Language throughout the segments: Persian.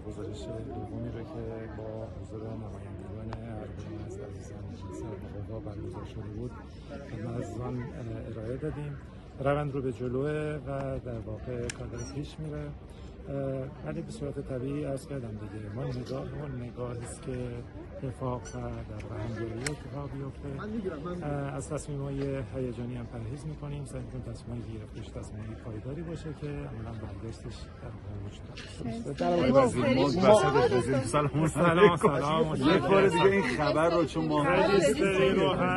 گزارش دومی رو که با حضور نمایندگان هر کدوم از عزیزان سرمقاما برگزار شده بود خدمتتون ارائه دادیم. روند رو به جلوه و در واقع کار داره پیش میره، ولی به صورت طبیعی عرض کردم دیگه ما نگاهی است که اتفاق و در واقع همگرایی اتفاق بیفته. از تصمیم‌های هیجانی هم پرهیز می‌کنیم، سعی می‌کنیم تصمیم‌های گرفته‌اش تصمیم‌های پایداری باشه که عملاً برگشتش در واقع وجود سلام. یه بار دیگه این خبر رو چون ما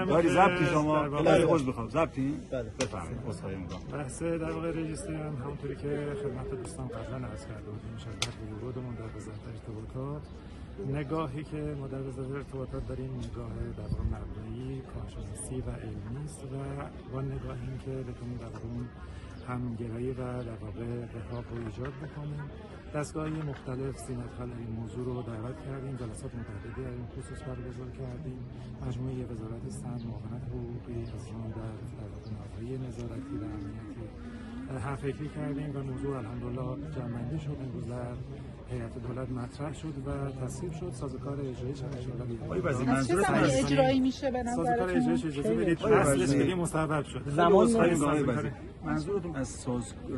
داری ضبطی شما عذر می‌خوام ضبطی بفرمایید عذرخواهی می‌کنم. بحث در واقع رجیستری هم همونطوری که خدمت دوستان قبلا عرض کرده بودیم شرکت ورودمون در وزارت ارتباطات، نگاهی که ما در وزارت ارتباطات داریم نگاه در واقع مبنایی کارشناسی و علمی است و با نگاه این که بتونیم در اون همگرایی و در واقع وفاق رو ایجاد بکنیم. دستگاه‌های مختلف زینت‌خواه این موضوع رو دعوت کردیم، جلسات متعددی در این خصوص برگزار کردیم. مجموعه وزارت سند، معاونت حقوقی، از جمله در واقع نهادهای نظارتی و امنیتی هم فکری کردیم و موضوع الحمدلله جمع‌بندی شد. امروز در هیئت دولت مطرح شد و تصویب شد. سازوکار اجراییش هم ان شاءالله منظور اجرایی میشه به نظرتون؟ سازوکار اجراییش اجازه بدید اصلش خیلی مصوب شد. منظورتون از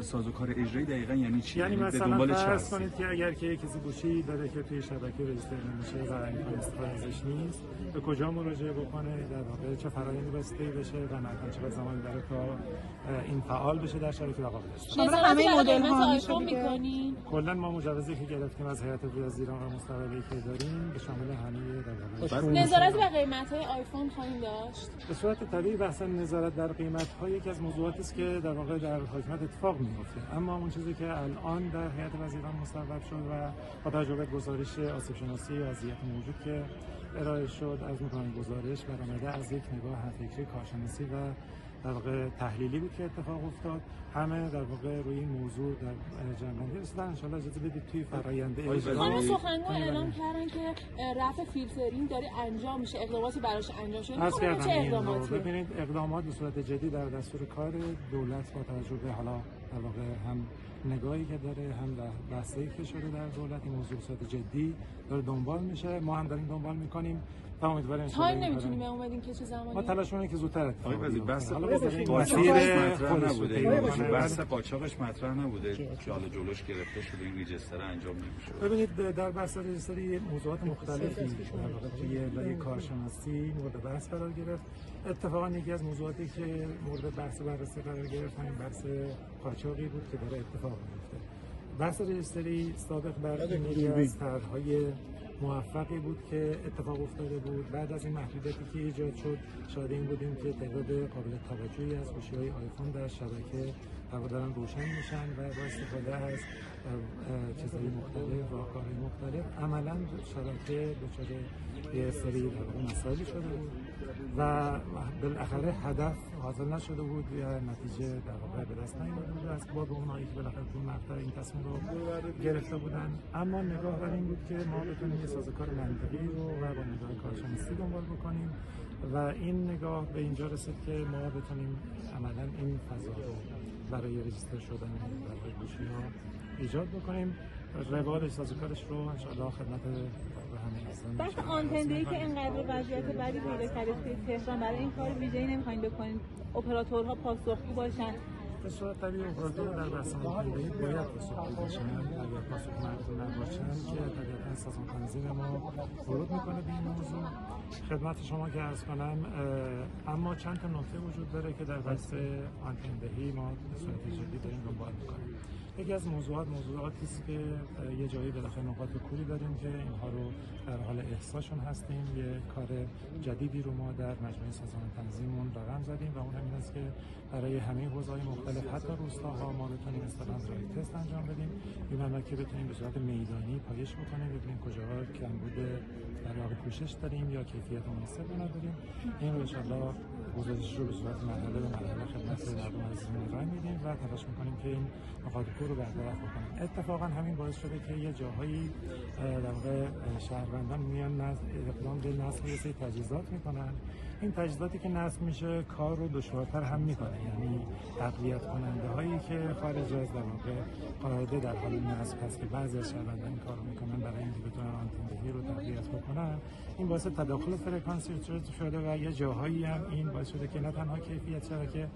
سازوکار اجرایی دقیقاً یعنی چی؟ یعنی مثلا فرض کنید که اگر که کسی گوشی داره که توی شبکه رجیستر نمیشه و امکان استفاده ازش نیست، به کجا مراجعه بکنه، در واقع چه فرآیندی بایستی بشه و مثلا چه زمانی برای تا این فعال بشه در شبکه واقع بشه. شما همه مدل ها می‌کنین؟ کلا ما مجوزی که گرفتیم از هیئت وزیران و مستقلی که داریم به شامل همه در واقع نظارت بر قیمت‌های آیفون خواهیم داشت. به صورت طبیعی بحث نظارت در قیمت‌ها یکی از موضوعاتی است که در واقع در حکومت اتفاق میفته، اما اون چیزی که الان در هیئت وزیران مصوب شد و با توجه به گزارش آسیب شناسی وضعیت موجود که ارائه شد، از می‌کنم گزارش برآمده از یک نگاه همفکری کارشناسی و در واقع تحلیلی بود که اتفاق افتاد. همه در واقع روی این موضوع در جنبندی رسیدن. ان شاءالله اجازه بدید توی فرآیند خانم سخنگوی اعلام کردن که رفع فیلترینگ داره انجام میشه، اقداماتی براش انجام شده. چه اقداماتی؟ ببینید اقدامات به صورت جدی در دستور کار دولت با توجه به حالا در واقع هم نگاهی که داره هم بحثی که شده در دولت این موضوع به صورت جدی داره دنبال میشه. ما هم داریم دنبال میکنیم و امیدواریم تایم نمیتونیم اومدیم که چه زمانی ما تلاش کنیم که زودتر اتفاق بیفته. بحث قاچاقش مطرح نبوده که حالا جلوش گرفته شده این رجیستر انجام نمیشه. ببینید در بحث رجیستری موضوعات مختلفی در واقع توی لایه کارشناسی مورد بحث قرار گرفت. اتفاقا یکی از موضوعاتی که مورد بحث بررسی قرار گرفت همین بحث قاچاقی بود که داره اتفاق میفته. بحث رجیستری سابق بر یکی از طرح‌های موفقی بود که اتفاق افتاده بود. بعد از این محدودیتی که ایجاد شد شاهد این بودیم که تعداد قابل توجهی از گوشی‌های آیفون در شبکه دارن روشن میشن و با استفاده از چیزهای مختلف، راهکارهای مختلف عملاً شبکه دچار یه سری مسائلی شده بود و بالاخره هدف حاصل نشده بود یا نتیجه در واقع به دست نیامده بود از باب اونایی که بالاخره تو مقطع این تصمیم رو گرفته بودن. اما نگاه بر این بود که ما بتونیم یه سازوکار منطقی رو و با نگاه کارشناسی دنبال بکنیم و این نگاه به اینجا رسید که ما بتونیم عملاً این فضا رو برای رجیستر شدن در گوشی‌ها ایجاد بکنیم. روال سازوکارش رو ان شاءالله خدمت همه هستن. بحث آنتنده‌ای که اینقدر وضعیت بدی پیدا کرده توی تهران، برای این کار ویژه‌ای نمی‌خواید بکنید اپراتورها پاسخگو باشن؟ به صورت طبیعی اپراتورها در بحث آنتنده‌ای باید پاسخگو باشن. اگر پاسخگو نباشن که طبیعتاً سازمان تنظیم ما ورود می‌کنه به این موضوع. خدمت شما که عرض کنم، اما چند تا نکته وجود داره که در بحث آنتنده‌ای ما به صورت جدی داریم دنبال می‌کنیم. یکی از موضوعاتی است که یه جایی بالاخره نقاط کوری داریم که اینها رو در حال احصاشون هستیم. یه کار جدیدی رو ما در مجموعه سازمان تنظیممون رقم زدیم و اون همین است که برای همه حوزه‌های مختلف حتی روستاها ما بتونیم اصطلاحاً رای تست انجام بدیم، ببینیم که بتونیم به صورت میدانی پایش بکنیم، ببینیم کجاها کمبود در واقع پوشش داریم یا کیفیت مناسب نداریم. این رو ان شاءالله گزارش رو به صورت مرحله به مرحله خدمت مردم عزیزمون ارائه میدیم و تلاش می‌کنیم که این نقاط تفکر رو برطرف بکنن. اتفاقا همین باعث شده که یه جاهایی در واقع شهروندان میان اقدام به نصب یه سری تجهیزات میکنن. این تجهیزاتی که نصب میشه کار رو دشوارتر هم میکنه، یعنی تقویت کننده هایی که خارج از در واقع قاعده در حال نصب هست که بعضی از شهروندان این کارو میکنن برای اینکه بتونن آنتندهی رو تقویت بکنن. این باعث تداخل فرکانسی شده و یه جاهایی هم این باعث شده که نه تنها کیفیت شبکه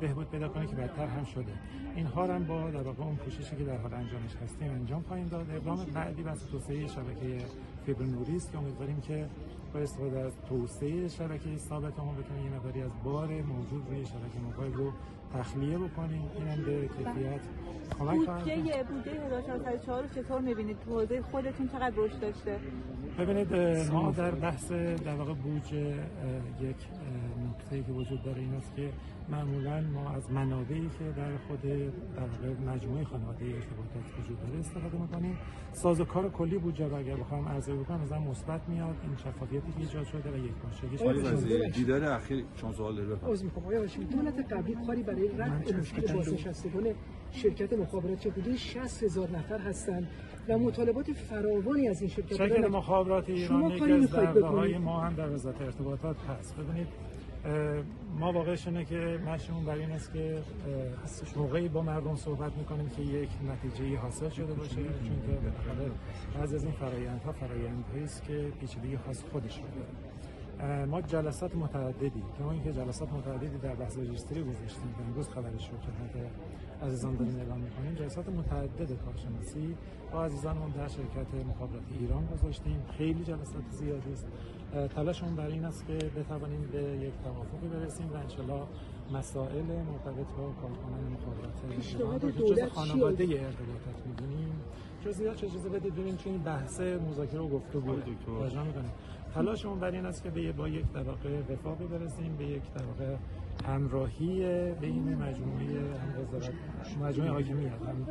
بهبود پیدا کنه که بدتر هم شده. اینها هم با در واقع اون کوششی که در حال انجامش هستیم انجام خواهیم داد. اقدام بعدی بحث توسعه شبکه فیبر نوری است که امیدواریم که با استفاده از توسعه شبکه ثابت ما بتونیم یه مقداری از بار موجود روی شبکه موبایل رو تخلیه بکنیم. اینم به کیفیت کمک خواهد کرد. بودجه 1404 رو چطور می‌بینید؟ تو حوزه خودتون چقدر رشد داشته؟ ببینید ما در بحث در واقع بودجه یک نکته‌ای که وجود داره این است که معمولاً ما از منابعی که در خود در واقع مجموعه خانواده ارتباطات وجود داره استفاده می‌کنیم. سازوکار کلی بودجه رو اگر بخوام ارزیابی بکنم مثلا مثبت میاد. این شفافیتی که ایجاد شده و یکپارچگی دیدار اخیر چون سوال داره بفرمایید. آقای هاشمی دولت قبلی کاری برای رفع مشکل بازنشستگان شرکت مخابرات چه بوده؟ 60,000 نفر هستند و مطالبات فراوانی از این شرکت مخابرات ایران یکی از دغدغه‌های ما هم در وزارت ارتباطات هست. ببینید ما واقعش اینه که مشمون بر این است که موقعی با مردم صحبت میکنیم که یک نتیجه‌ای حاصل شده باشه، چون که بالاخره بعضی از این فرآیندها فرآیندهایی است که پیچیدگی خاص خودش رو داره. ما جلسات متعددی کما اینکه جلسات متعددی در بحث رجیستری گذاشتیم که امروز خبرش رو خدمت عزیزان داریم اعلام می‌کنیم. جلسات متعدد کارشناسی با عزیزانمون در شرکت مخابرات ایران گذاشتیم. خیلی جلسات زیادی است. تلاشمون برای این است که بتوانیم به یک توافقی برسیم و انشالله مسائل مرتبط با کارکنان مخابرات ایران خانواده ارتباطات می‌دونیم. جزئیات چه چیزی بدید ببینیم چون این بحث مذاکره و گفتگو اجرا می‌کنیم. تلاشمون برای این است که با یک در واقع وفاقی برسیم، به یک در واقع همراهی بین مجموعه حاکمیت هم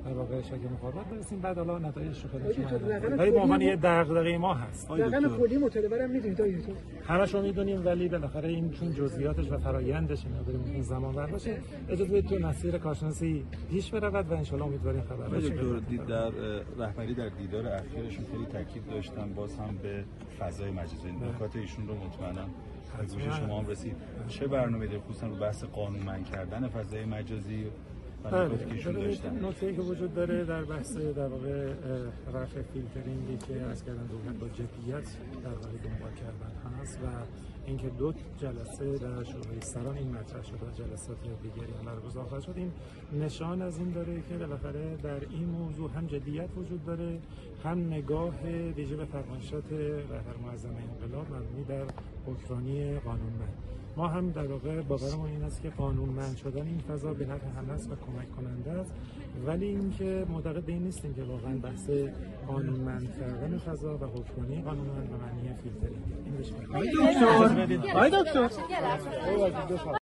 در واقع شرکت مخابرات برسیم. بعد حالا نتایجش رو خودمون ولی به عنوان یه دغدغه ما هست. رقم کلی مطالبه هم میدونید آقای دکتر؟ همش رو میدونیم ولی بالاخره این چون جزئیاتش و فرآیندش مقداری زمان بر باشه اجازه بدید تو مسیر کارشناسی پیش برود و ان شاء الله امیدواریم خبر دکتر در رهبری در دیدار اخیرشون خیلی تاکید داشتن باز هم به فضای مجازی. نکات ایشون رو مطمئنا از گوش شما هم رسید. چه برنامه‌ای دارید خصوصا رو بحث قانونمند کردن فضای مجازی؟ نکته‌ای که وجود داره در بحث در واقع رفع فیلترینگی که از کردن دولت با جدیت در واقع دنبال کردن هست و اینکه 2 جلسه در شورای سران این مطرح شد و جلسات دیگری هم برگزار خواهد شد. این نشان از این داره که بالاخره در این موضوع هم جدیت وجود داره، هم نگاه ویژه به فرمایشات رهبر معظم انقلاب مبنی در حکمرانی قانونمند. ما هم در واقع باورمون این است که قانونمند شدن این فضا به نفع همه است و کمک کننده است، ولی اینکه معتقد به این نیستیم که واقعا بحث قانونمند کردن فضا و حکمرانی قانونمند و معنی فیلترینگ این بشه.